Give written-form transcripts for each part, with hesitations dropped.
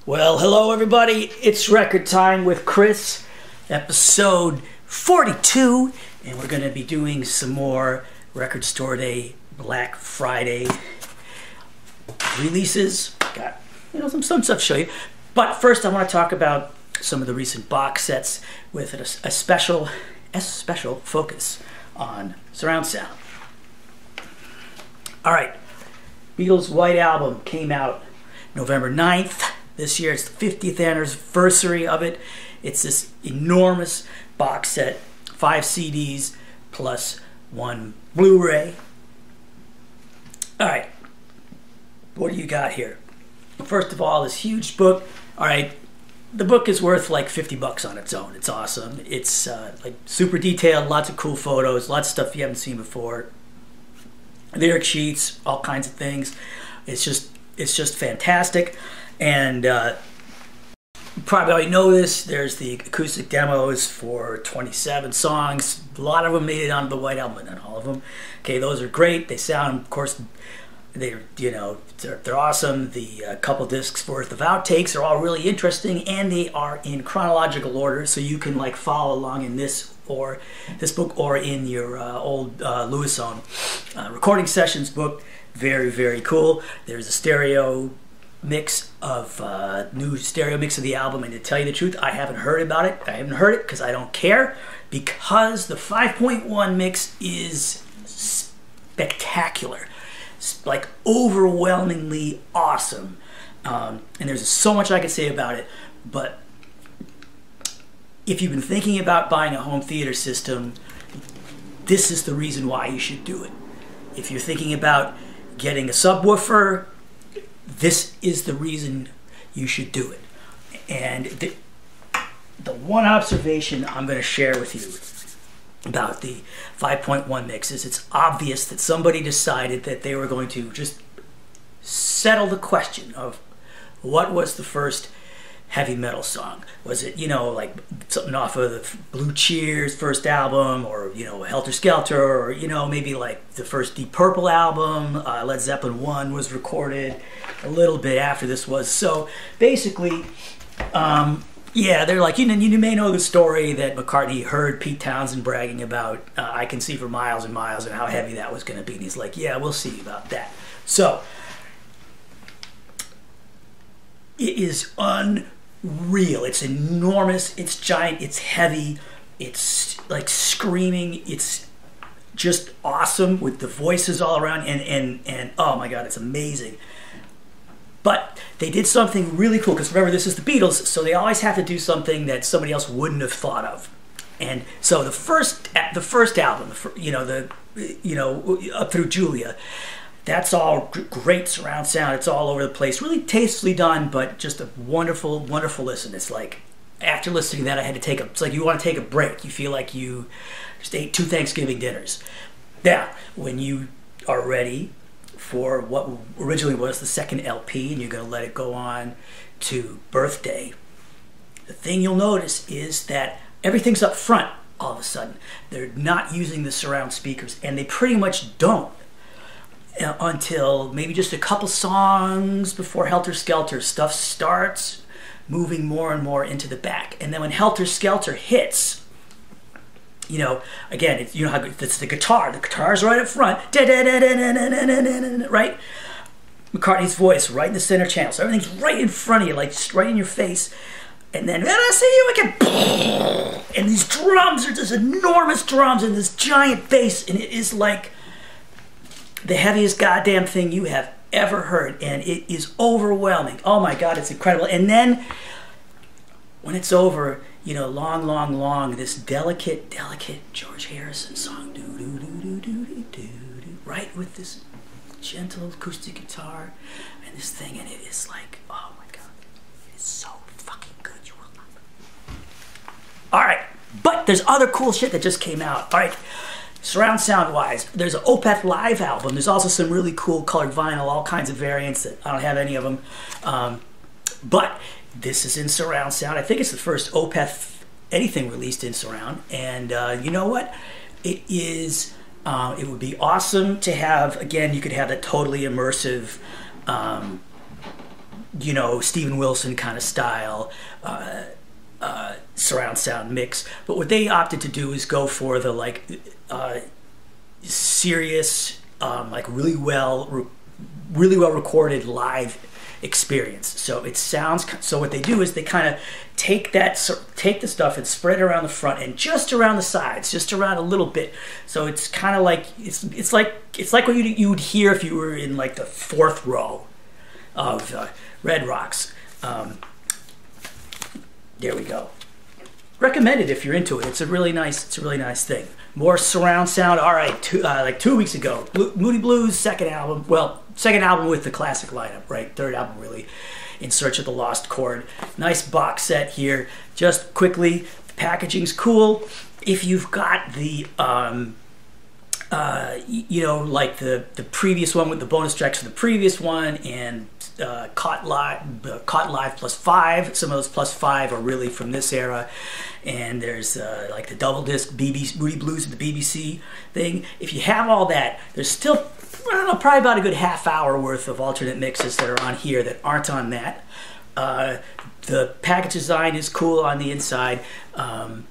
Well, hello everybody. It's record time with Chris, episode 42, and we're going to be doing some more Record Store Day, Black Friday releases. Got some stuff to show you. But first I want to talk about some of the recent box sets with a special focus on surround sound. All right, Beatles' White Album came out November 9th. This year it's the 50th anniversary of it. It's this enormous box set, 5 CDs plus 1 Blu-ray. All right, what do you got here? First of all, this huge book. All right, the book is worth like 50 bucks on its own. It's awesome. It's like super detailed, lots of cool photos, lots of stuff you haven't seen before. Lyric sheets, all kinds of things. It's just fantastic. And you probably already know this. There's the acoustic demos for 27 songs. A lot of them made it onto the White Album, but not all of them. Okay, those are great. They sound, of course, they're awesome. The couple discs worth of outtakes are all really interesting, and they are in chronological order, so you can like follow along in this book or in your old Lewisone recording sessions book. Very, very cool. There's a stereo mix of new stereo mix of the album, and to tell you the truth, I haven't heard about it. I haven't heard it because I don't care, because the 5.1 mix is spectacular. It's like overwhelmingly awesome, and there's so much I could say about it. But if you've been thinking about buying a home theater system, this is the reason why you should do it. If you're thinking about getting a subwoofer, this is the reason you should do it. And the one observation I'm going to share with you about the 5.1 mix is it's obvious that somebody decided that they were going to just settle the question of what was the first heavy metal song. Was it, like something off of the Blue Cheer's first album, or, Helter Skelter, or, maybe like the first Deep Purple album. Led Zeppelin 1 was recorded a little bit after this was. So basically, yeah, they're like, you may know the story that McCartney heard Pete Townsend bragging about I Can See for Miles and Miles and how heavy that was going to be. And he's like, yeah, we'll see about that. So it is unreal. It's enormous. It's giant. It's heavy. It's like screaming. It's just awesome with the voices all around. And oh my God, it's amazing. But they did something really cool, because remember, this is the Beatles, so they always have to do something that somebody else wouldn't have thought of. And so the first album, up through Julia, that's all great surround sound. It's all over the place, really tastefully done, but just a wonderful, wonderful listen. It's like, after listening to that, I had to take it's like you want to take a break. You feel like you just ate 2 Thanksgiving dinners. Now, when you are ready for what originally was the second LP, and you're going to let it go on to Birthday, the thing you'll notice is that everything's up front all of a sudden. They're not using the surround speakers, and they pretty much don't until maybe just a couple songs before Helter Skelter. Stuff starts moving more and more into the back, and then when Helter Skelter hits, again, how it's the guitar. The guitar's right up front, right? McCartney's voice right in the center channel, so everything's right in front of you, like just right in your face. And then, and I see you again, and these drums are just enormous drums, and this giant bass, and it is like the heaviest goddamn thing you have ever heard, and it is overwhelming. Oh my God, it's incredible. And then when it's over, long, this delicate George Harrison song, right, with this gentle acoustic guitar and this thing, and it is like, oh my God, it is so fucking good. You will not. All right, but there's other cool shit that just came out. All right, surround sound wise, there's an Opeth live album. There's also some really cool colored vinyl, all kinds of variants that I don't have any of them, but this is in surround sound. I think it's the first Opeth anything released in surround, and you know what? It is. It would be awesome to have. Again, you could have that totally immersive you know, Steven Wilson kind of style surround sound mix. But what they opted to do is go for the like serious, like really well recorded live experience. So it sounds, so what they do is they kind of take the stuff and spread it around the front and just around the sides, just around a little bit. So it's kind of like it's like what you would hear if you were in like the fourth row of Red Rocks. There we go. Recommend it if you're into it. It's a really nice thing. More surround sound. All right, like 2 weeks ago, Moody Blues second album. Well, second album with the classic lineup, right? Third album really, In Search of the Lost Chord. Nice box set here. Just quickly, the packaging's cool. If you've got the you know, like the previous one with the bonus tracks from the previous one, and Caught Live +5. Some of those +5 are really from this era. And there's like the double disc Moody Blues and the BBC thing. If you have all that, there's still, I don't know, probably about a good half hour worth of alternate mixes that are on here that aren't on that. The package design is cool on the inside. You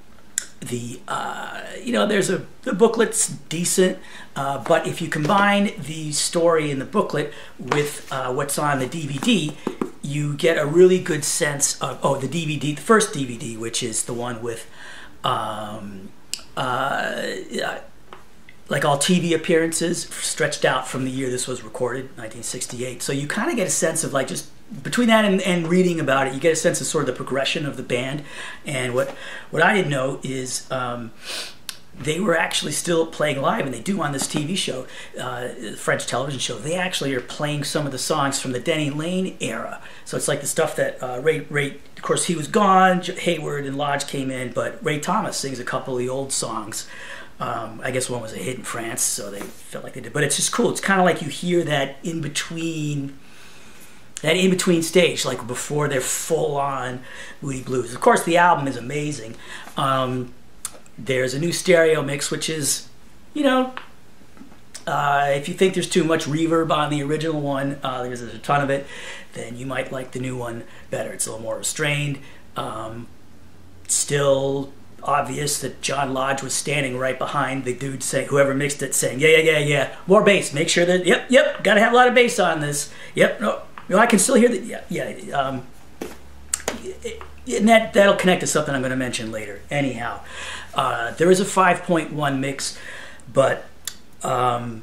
know, the booklet's decent, but if you combine the story in the booklet with what's on the DVD, you get a really good sense of, the DVD, the first DVD, which is the one with like all TV appearances stretched out from the year this was recorded, 1968. So you kind of get a sense of, like, just between that and reading about it, you get a sense of sort of the progression of the band. And what I didn't know is they were actually still playing live, and they do on this TV show, the French television show. They actually are playing some of the songs from the Denny Lane era. So it's like the stuff that Ray, of course, he was gone, Hayward and Lodge came in, but Ray Thomas sings a couple of the old songs. I guess one was a hit in France, so they felt like they did. But it's just cool. It's kind of like you hear that in between stage, like before they're full on Moody Blues. Of course, the album is amazing. There's a new stereo mix, which is, you know, if you think there's too much reverb on the original one, there's a ton of it, then you might like the new one better. It's a little more restrained. Still obvious that John Lodge was standing right behind the dude, saying, whoever mixed it, saying, yeah, more bass. Make sure that, yep, gotta have a lot of bass on this. Yep, no, I can still hear the, and that'll connect to something I'm going to mention later. Anyhow, there is a 5.1 mix, but I'll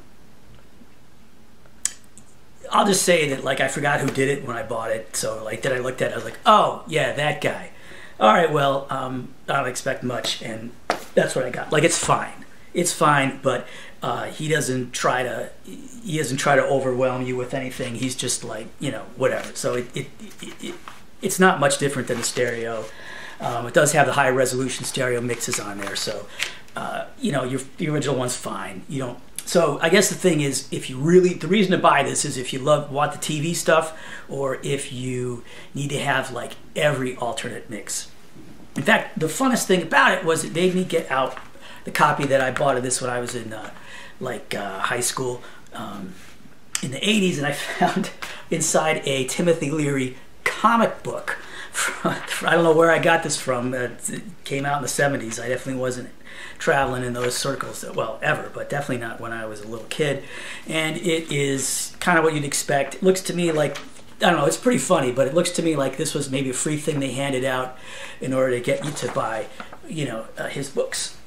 just say that, like, I forgot who did it when I bought it. So, like, then I looked at it, I was like, oh, yeah, that guy. All right, well, I don't expect much, and that's what I got. Like, it's fine, but he doesn't try to overwhelm you with anything. He's just like, you know, whatever. So it's not much different than the stereo. It does have the high resolution stereo mixes on there, so you know, the original one's fine. You don't. So I guess the thing is, if you really, the reason to buy this is if you want the TV stuff, or if you need to have like every alternate mix. In fact, the funnest thing about it was it made me get out the copy that I bought of this when I was in high school in the 80s, and I found inside a Timothy Leary comic book. I don't know where I got this from. It came out in the 70s. I definitely wasn't traveling in those circles, well, ever, but definitely not when I was a little kid. And it is kind of what you'd expect. It looks to me like, I don't know, it's pretty funny, but it looks to me like this was maybe a free thing they handed out in order to get you to buy, you know, his books.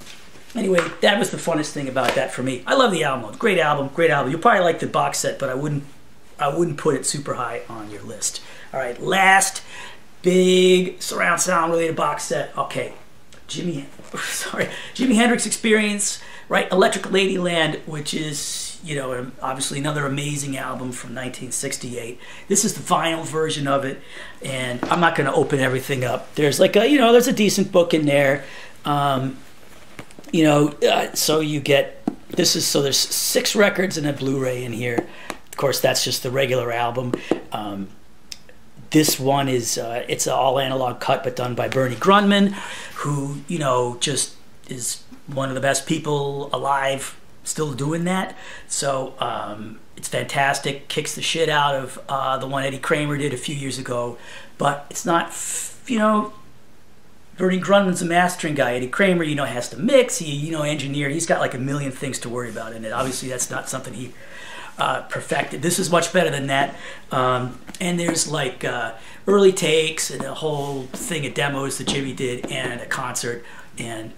Anyway, that was the funnest thing about that for me. I love the album. Great album, great album. You'll probably like the box set, but I wouldn't put it super high on your list. All right, last big surround sound related box set. Okay, Jimi Hendrix Experience, right? Electric Ladyland, which is, you know, obviously another amazing album from 1968. This is the vinyl version of it, and I'm not going to open everything up. There's like a, you know, there's a decent book in there. You know, so you get, so there's 6 records and a Blu-ray in here. Of course, that's just the regular album. This one is, it's an all analog cut, but done by Bernie Grundmann, who, you know, just is one of the best people alive still doing that. So it's fantastic. Kicks the shit out of the one Eddie Kramer did a few years ago. But it's not, you know, Bernie Grundmann's a mastering guy. Eddie Kramer, you know, has to mix. He, you know, engineer. He's got like a million things to worry about in it. Obviously, that's not something he perfected. This is much better than that. And there's like early takes and a whole thing of demos that Jimmy did and a concert. And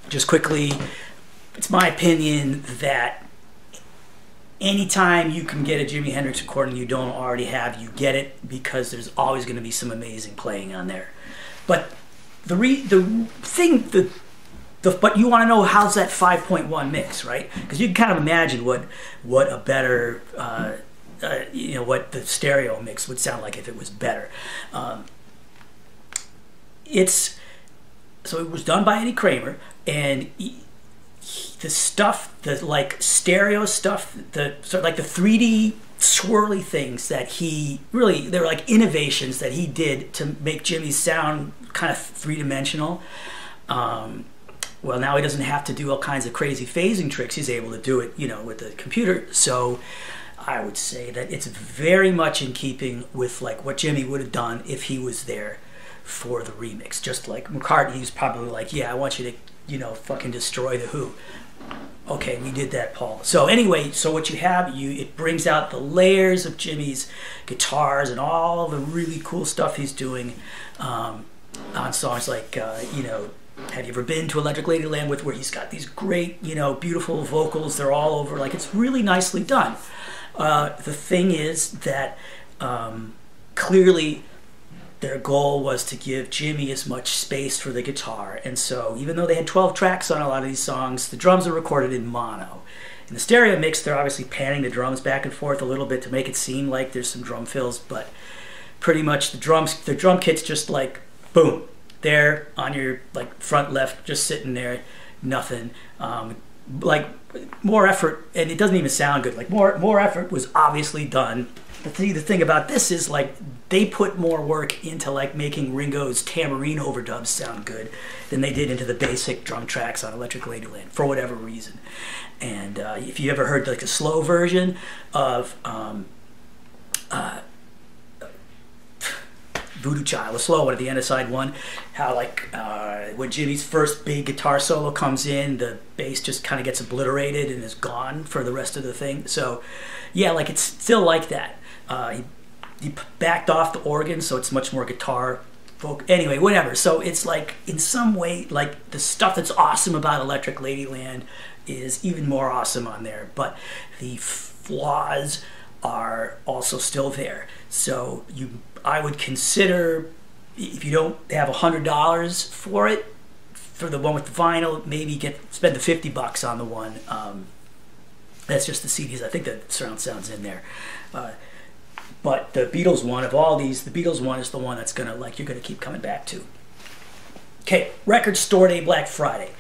just quickly, it's my opinion that anytime you can get a Jimi Hendrix recording you don't already have, you get it, because there's always going to be some amazing playing on there. But but you want to know, how's that 5.1 mix, right? Because you can kind of imagine what a better, you know, what the stereo mix would sound like if it was better. So it was done by Eddie Kramer, and the stuff, the like stereo stuff, the sort of like the 3D swirly things that he really, they were like innovations that he did to make Jimmy's sound kind of three-dimensional. Well, now he doesn't have to do all kinds of crazy phasing tricks. He's able to do it, you know, with the computer. So I would say that it's very much in keeping with like what Jimmy would have done if he was there for the remix. Just like McCartney's probably like, yeah, I want you to, you know, fucking destroy the Who. Okay, we did that, Paul. So anyway, so what you have, it brings out the layers of Jimmy's guitars and all the really cool stuff he's doing on songs like, you know, have you ever been to Electric Ladyland, with where he's got these great, you know, beautiful vocals. They're all over. Like, it's really nicely done. The thing is that clearly their goal was to give Jimmy as much space for the guitar. And so even though they had 12 tracks on a lot of these songs, the drums are recorded in mono. In the stereo mix, they're obviously panning the drums back and forth a little bit to make it seem like there's some drum fills, but pretty much the drum kit's just like, boom, there on your like front left, just sitting there, nothing. Like more effort, and it doesn't even sound good. Like more effort was obviously done. The thing about this is like they put more work into like making Ringo's tambourine overdubs sound good than they did into the basic drum tracks on Electric Ladyland for whatever reason. And if you ever heard like a slow version of Voodoo Child, the slow one at the end of side one, how like when Jimmy's first big guitar solo comes in, the bass just kind of gets obliterated and is gone for the rest of the thing. So yeah, like it's still like that. He backed off the organ, so it's much more guitar folk. Anyway, whatever. So it's like in some way, like the stuff that's awesome about Electric Ladyland is even more awesome on there, but the flaws are also still there. So I would consider, if you don't have $100 for it, for the one with the vinyl, maybe spend the $50 on the one. That's just the CDs. I think the surround sound's in there. But the Beatles one, of all these, the Beatles one is the one that's gonna, like, you're gonna keep coming back to. Okay, Record Store Day, Black Friday.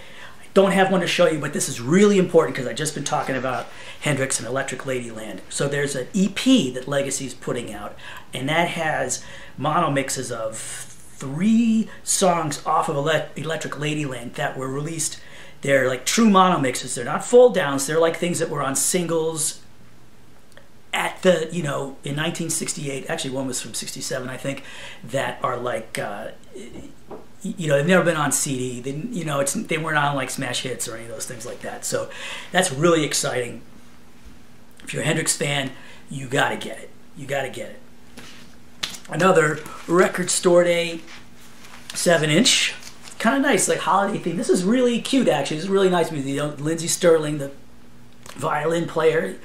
I don't have one to show you, but this is really important because I've just been talking about Hendrix and Electric Ladyland. So there's an EP that Legacy's putting out, and that has mono mixes of 3 songs off of Electric Ladyland that were released. They're like true mono mixes. They're not fold downs. They're like things that were on singles at the, you know, in 1968. Actually, one was from 67, I think, that are like, you know, they've never been on CD. They, you know, they weren't on like smash hits or any of those things like that. So that's really exciting. If you're a Hendrix fan, you gotta get it. You gotta get it. Another Record Store Day 7-inch. Kind of nice, like holiday theme. This is really cute, actually. This is really nice music. You know, Lindsey Stirling, the violin player,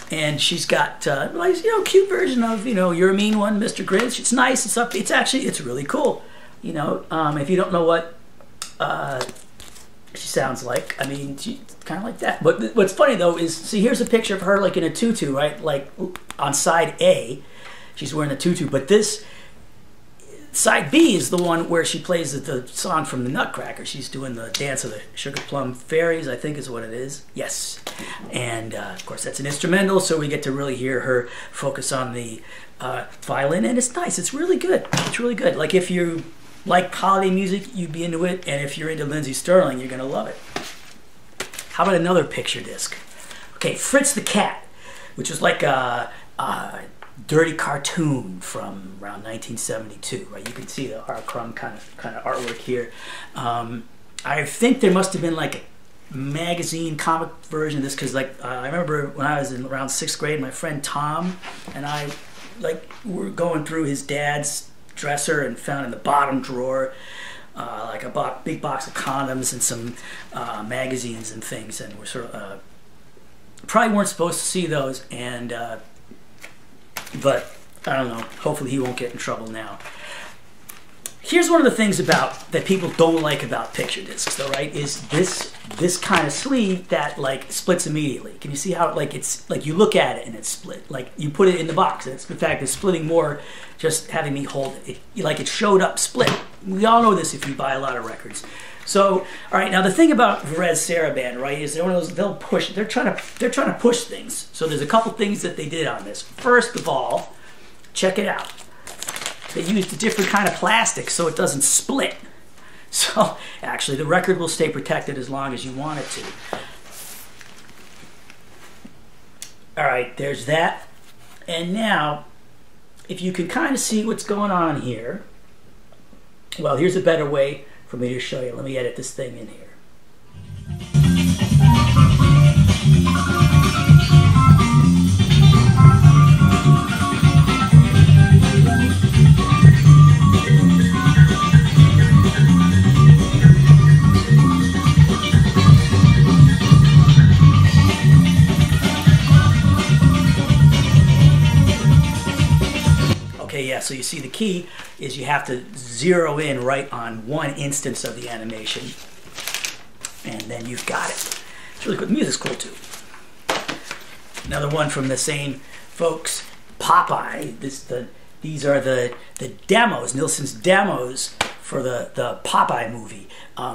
and she's got like, you know, cute version of, you know, You're a Mean One, Mr. Grinch. It's nice. It's up. It's actually, it's really cool. You know, if you don't know what she sounds like, I mean, she's kind of like that. But what's funny though is, see, here's a picture of her like in a tutu, right? Like on side A, she's wearing a tutu, but this side B is the one where she plays the song from the Nutcracker. She's doing the Dance of the Sugar Plum Fairies, I think is what it is. Yes. And of course that's an instrumental, so we get to really hear her focus on the violin, and it's nice. It's really good. It's really good. Like if you like holiday music, you'd be into it, and if you're into Lindsey Stirling, you're gonna love it. How about another picture disc? Okay, Fritz the Cat, which was like a dirty cartoon from around 1972, right? You can see the R. Crumb kind of artwork here. I think there must have been like a magazine comic version of this, because like I remember when I was in around 6th grade, my friend Tom and I were going through his dad's dresser and found in the bottom drawer like a big box of condoms and some magazines and things, and we're sort of probably weren't supposed to see those, and but I don't know, hopefully he won't get in trouble now. Here's one of the things that people don't like about picture discs, though, right? Is this kind of sleeve that like splits immediately. Can you see how it's like you look at it and it's split? Like you put it in the box, and in fact it's splitting more just having me hold it. Like it showed up split. We all know this if you buy a lot of records. So, all right, now the thing about RSDBF Band, right, is they're one of those, they'll push. They're trying to push things. So there's a couple things that they did on this. First of all, check it out. They used a different kind of plastic so it doesn't split. So actually the record will stay protected as long as you want it to. All right, there's that. And now, if you can kind of see what's going on here, well, here's a better way for me to show you. Let me edit this thing in here. Yeah, so you see the key is you have to zero in right on one instance of the animation, and then you've got it. It's really good. The music's cool too. Another one from the same folks, Popeye. These are the demos, Nilsson's demos for the Popeye movie,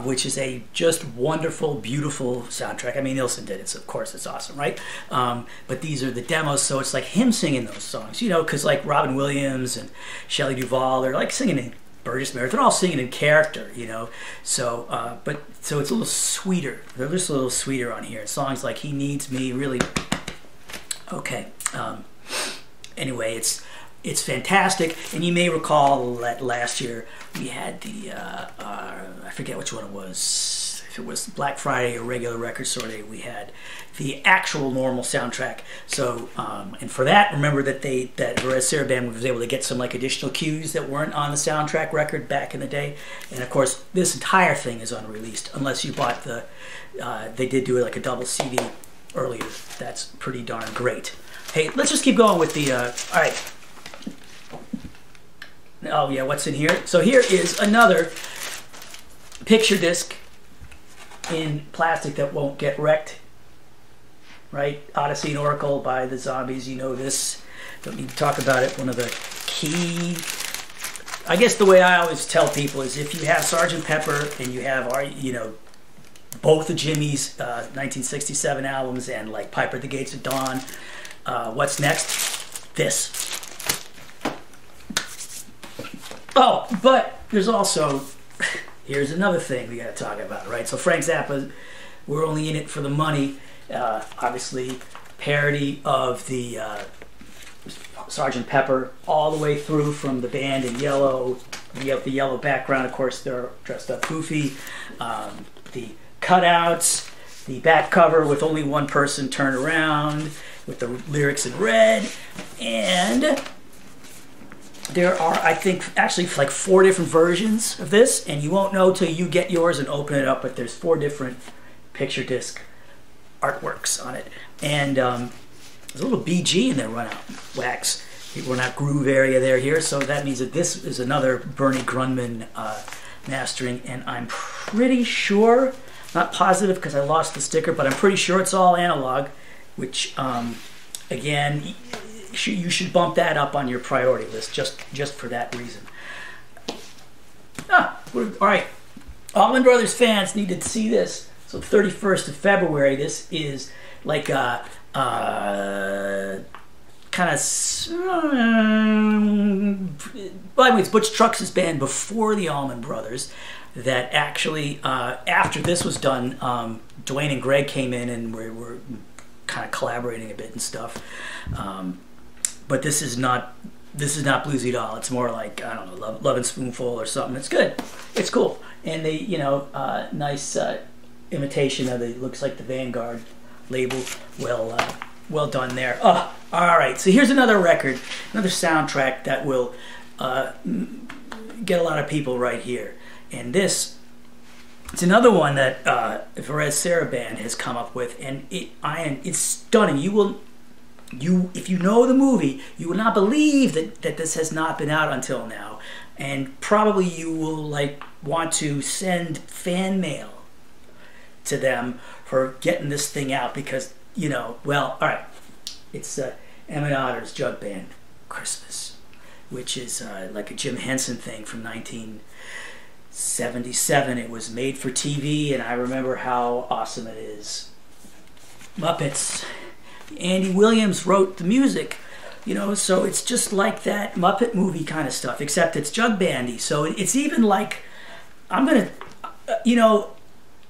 which is a just wonderful, beautiful soundtrack. I mean, Nilsson did it, so of course it's awesome, right? But these are the demos, so it's like him singing those songs, you know, because like Robin Williams and Shelley Duvall, they're like singing in Burgess Meredith, they're all singing in character, you know. So, so it's a little sweeter. They're just a little sweeter on here. Songs like "He Needs Me," really. Okay. Anyway, it's fantastic, and you may recall that last year we had the, I forget which one it was, if it was Black Friday or regular Record Store Day, we had the actual normal soundtrack. So, and for that, remember that that RSDBF Band was able to get some like additional cues that weren't on the soundtrack record back in the day. And of course, this entire thing is unreleased, unless you bought the, they did do like a double CD earlier. That's pretty darn great. Hey, let's just keep going with the, all right. Oh yeah, what's in here? So here is another picture disc in plastic that won't get wrecked. Right? Odyssey and Oracle by the Zombies, you know this. Don't need to talk about it. One of the key, I guess the way I always tell people is if you have Sgt. Pepper and you have, you know, both of Jimmy's 1967 albums and like Piper at the Gates of Dawn, what's next? This. Oh, but there's also, here's another thing we got to talk about, right? So Frank Zappa, We're Only in It for the Money, obviously parody of the Sgt. Pepper, all the way through from the band in yellow. You have the yellow background, of course, they're dressed up goofy. The cutouts, the back cover with only one person turned around, with the lyrics in red, and there are, I think, actually like 4 different versions of this, and you won't know till you get yours and open it up, but there's 4 different picture disc artworks on it. And there's a little BG in there, run out wax. We're not groove area there here, so that means that this is another Bernie Grundmann mastering, and I'm pretty sure, not positive because I lost the sticker, but I'm pretty sure it's all analog, which, again, you should bump that up on your priority list just for that reason. All right, Allman Brothers fans need to see this. So 31st of February, this is like a kind of, well, anyway, it's Butch Trucks' band before the Allman Brothers. that actually, after this was done, Duane and Greg came in and were kind of collaborating a bit and stuff. But this is not bluesy at all. It's more like, I don't know, Love and Spoonful or something. It's good. It's cool. And they, you know, nice imitation of it. Looks like the Vanguard label. Well done there. Oh, all right. So here's another record, another soundtrack that will get a lot of people right here. And this, it's another one that Fritz Sarah Band has come up with, and it's stunning. If you know the movie, you will not believe that this has not been out until now, and probably you will like want to send fan mail to them for getting this thing out, because, you know, well, all right, it's Emmet Otter's Jugband Christmas, which is like a Jim Henson thing from 1977. It was made for TV, and I remember how awesome it is. Muppets. Andy Williams wrote the music, you know, so it's just like that Muppet movie kind of stuff, except it's jug bandy. So it's even like, I'm gonna, you know,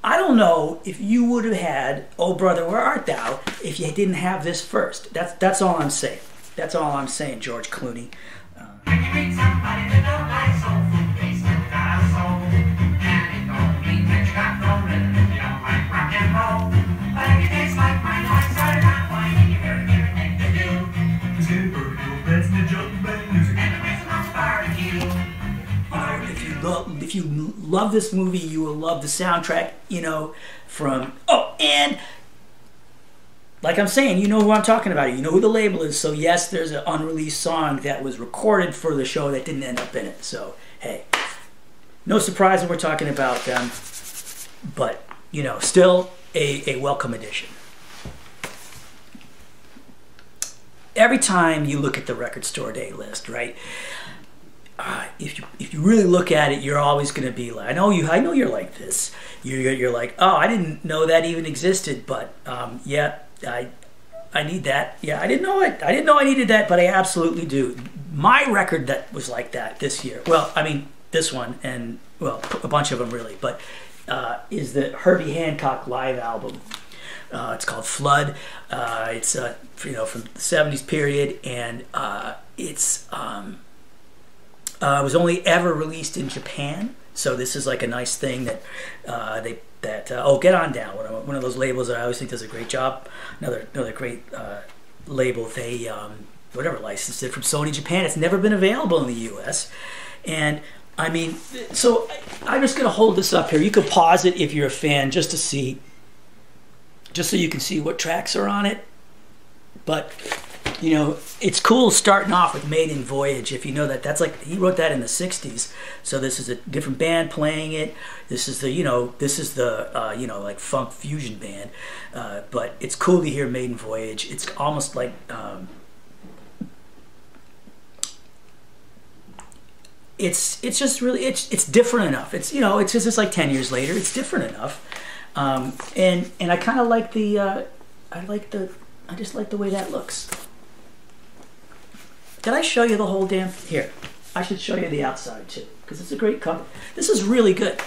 I don't know if you would have had "Oh Brother, Where Art Thou" if you didn't have this first. That's all I'm saying. That's all I'm saying, George Clooney. If you love this movie, you will love the soundtrack, you know, from, oh, and like I'm saying, you know who I'm talking about. You know who the label is. So yes, there's an unreleased song that was recorded for the show that didn't end up in it. So, hey, no surprise when we're talking about them, but, you know, still a welcome addition. Every time you look at the record store day list, right? If you really look at it, you're always going to be like, I know you're like this. You're like, oh, I didn't know that even existed, but yeah, I need that. Yeah, I didn't know it. I didn't know I needed that, but I absolutely do. My record that was like that this year, well, I mean this one, and well, a bunch of them really, but is the Herbie Hancock live album. It's called Flood. It's you know, from the '70s period, and it's was only ever released in Japan, so this is like a nice thing that oh, Get On Down, one of those labels that I always think does a great job. Another great label. They whatever licensed it from Sony Japan. It's never been available in the U.S. And I mean, so I'm just gonna hold this up here. You can pause it if you're a fan, just to see, just so you can see what tracks are on it. But you know, it's cool starting off with Maiden Voyage. If you know that, that's like, he wrote that in the '60s. So this is a different band playing it. This is the, you know, you know, like funk fusion band. But it's cool to hear Maiden Voyage. It's almost like it's just really, it's different enough. It's, you know, it's just like 10 years later. It's different enough. And I kind of like I just like the way that looks. Did I show you the whole damn? Here, I should show you the outside too, because it's a great cover. This is really good.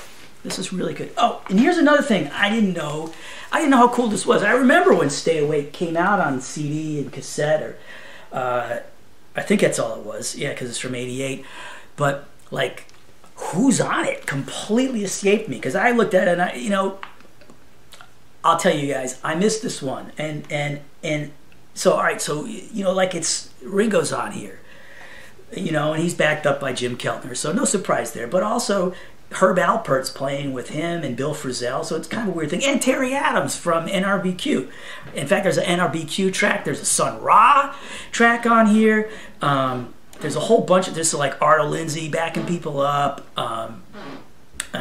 This is really good. Oh, and here's another thing I didn't know. I didn't know how cool this was. I remember when Stay Awake came out on CD and cassette, or I think that's all it was. Yeah, because it's from '88. But like, who's on it completely escaped me, because I looked at it and you know, I'll tell you guys, I missed this one, and so, all right, so, you know, like, it's Ringo's on here, you know, and he's backed up by Jim Keltner, so no surprise there. But also Herb Alpert's playing with him and Bill Frisell, so it's kind of a weird thing. And Terry Adams from NRBQ. In fact, there's an NRBQ track. There's a Sun Ra track on here. There's a whole bunch of this, like Arto Lindsay backing people up. I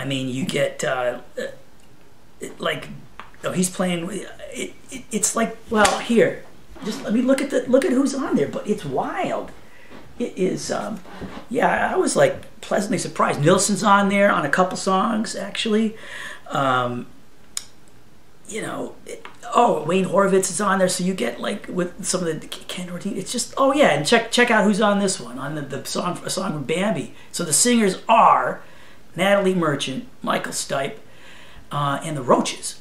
mean, you get like, oh, he's playing. It's like, well, here. Just let me look at who's on there, but it's wild. It is, yeah, I was like pleasantly surprised. Nilsson's on there on a couple songs, actually. You know, oh, Wayne Horvitz is on there, so you get like with some of the Ken Ortine. It's just, oh yeah, and check out who's on this one, on the song from Bambi. So the singers are Natalie Merchant, Michael Stipe, and the Roaches.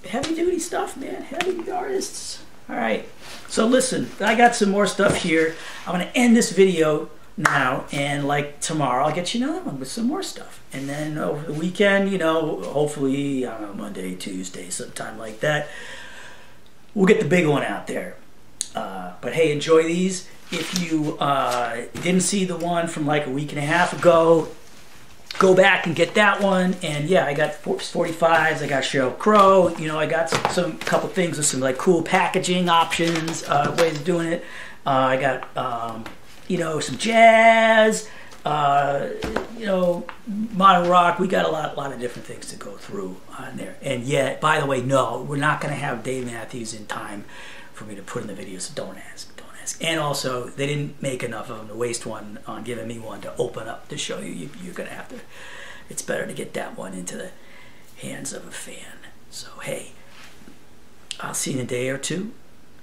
Heavy duty stuff, man. Heavy artists. All right. So listen, I got some more stuff here. I'm going to end this video now, and like tomorrow I'll get you another one with some more stuff. And then over the weekend, you know, hopefully, I don't know, Monday, Tuesday, sometime like that, we'll get the big one out there. But hey, enjoy these. If you didn't see the one from like a week and a half ago, go back and get that one. And yeah, I got 45s, I got Sheryl Crow, you know, I got some couple things with some like cool packaging options, ways of doing it. I got, you know, some jazz, you know, modern rock. We got a lot of different things to go through on there. And yet, by the way, no, we're not going to have Dave Matthews in time for me to put in the video, so don't ask. And also, they didn't make enough of them to waste one on giving me one to open up to show you. You're going to have to, it's better to get that one into the hands of a fan. So, hey, I'll see you in a day or two.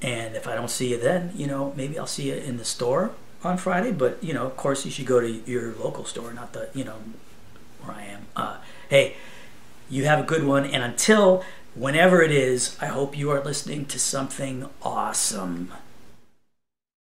And if I don't see you then, you know, maybe I'll see you in the store on Friday. But, you know, of course, you should go to your local store, not the, you know, where I am. Hey, you have a good one. And until whenever it is, I hope you are listening to something awesome.